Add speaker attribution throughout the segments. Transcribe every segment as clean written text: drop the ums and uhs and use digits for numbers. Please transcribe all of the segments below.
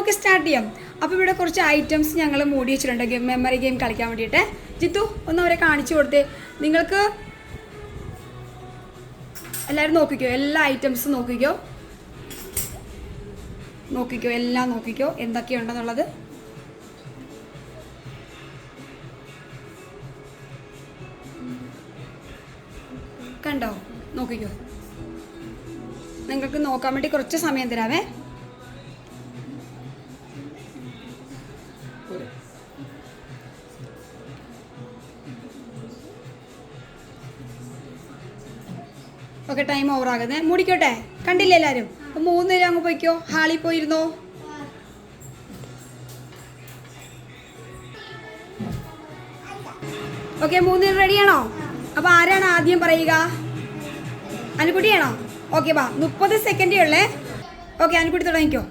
Speaker 1: നമുക്ക് സ്റ്റാർട്ട് ചെയ്യാം. അപ്പോൾ ഇവിടെ കുറച്ച് ഐറ്റംസ് ഞങ്ങൾ മൂടി വെച്ചിട്ടുണ്ട് മെമ്മറി ഗെയിം കളിക്കാൻ വേണ്ടിയിട്ട്. ജിത്തു ഒന്ന് അവരെ കാണിച്ചു കൊടുത്തേ. നിങ്ങൾക്ക് എല്ലാവരും നോക്കിക്കോ, എല്ലാ ഐറ്റംസും നോക്കിക്കോ, എല്ലാം നോക്കിക്കോ എന്തൊക്കെയുണ്ടെന്നുള്ളത്. കണ്ടോ? നോക്കിക്കോ. നിങ്ങൾക്ക് നോക്കാൻ വേണ്ടി കുറച്ച് സമയം തരാമേ. ഓക്കെ, ടൈം ഓവർ ആകുന്നേ. മൂടിക്കോട്ടെ. കണ്ടില്ല എല്ലാവരും? അപ്പം 3 പേരും അങ്ങ് പോയിക്കോ, ഹാളിൽ പോയിരുന്നോ. ഓക്കെ, 3 പേരും റെഡിയാണോ? അപ്പോൾ ആരാണ് ആദ്യം പറയുക? അനുകുട്ടിയാണോ? ഓക്കെ, വാ. 30 സെക്കൻഡേ ഉള്ളേ. ഓക്കെ, അനുകുട്ടി തുടങ്ങിക്കോ.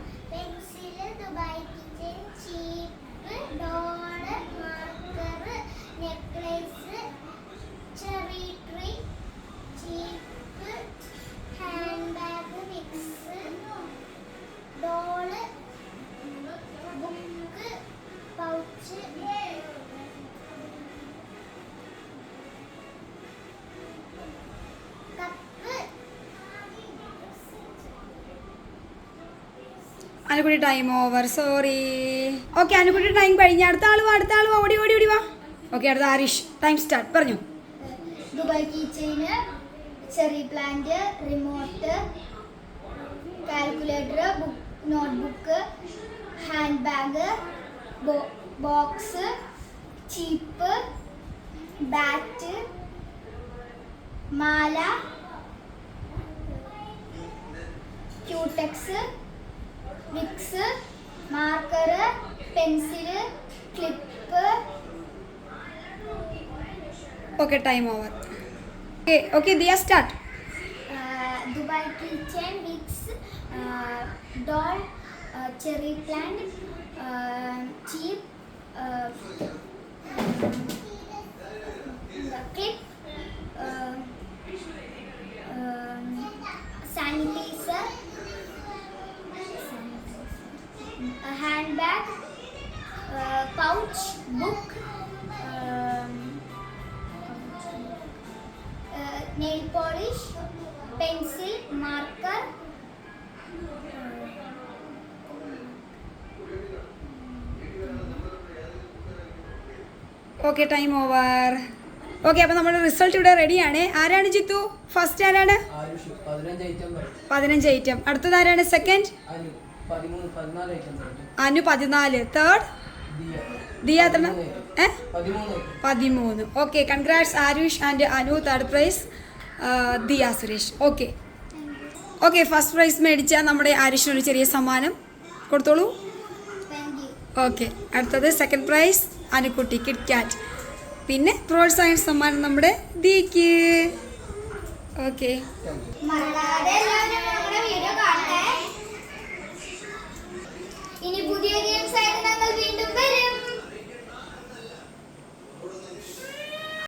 Speaker 1: Anukutty time over, sorry. Okay, Anukutty time കഴിഞ്ഞ. അടുത്ത ആൾ വാ, ഓടി വാ. ഓക്കെ, അടുത്ത ആരിഷ്. Time start. പറഞ്ഞു.
Speaker 2: Dubai key chain, cherry plant, remote, calculator, notebook, handbag, box, ചീപ്പ്, ബാറ്റ്, മാല, Cutex, Vicks, marker, pencil, clip.
Speaker 1: Okay, time over. Okay, Diya start.
Speaker 2: Dubai key chain, Vicks, doll, cherry plant, ചീപ്പ്, clip, sanitizer, handbag, pouch, book, nail polish, pencil, marker,
Speaker 1: okay, time over. Okay, അപ്പോൾ നമ്മുടെ result ഇവിടെ റെഡിയാണ്. ആരാണ് Jithu? First ആരാണ്? 15 item. അടുത്തത് ആരാണ്? Second Anu 14. Third Diya എത്ര? 13. Okay, congrats Aarush and Anu. Third prize Diya Suresh. Okay, first prize മേടിച്ച നമ്മുടെ ആരുഷിനൊരു ചെറിയ സമ്മാനം കൊടുത്തോളൂ. ഓക്കെ, അടുത്തത് സെക്കൻഡ് പ്രൈസ് അനുക്കുട്ടി, കിറ്റ് കാറ്റ്. പിന്നെ പ്രോത്സാഹന സമ്മാനം നമ്മുടെ ദിക്ക്. ഓക്കെ,
Speaker 2: ഇനി പുതിയ ഗെയിംസ് ആയിട്ട്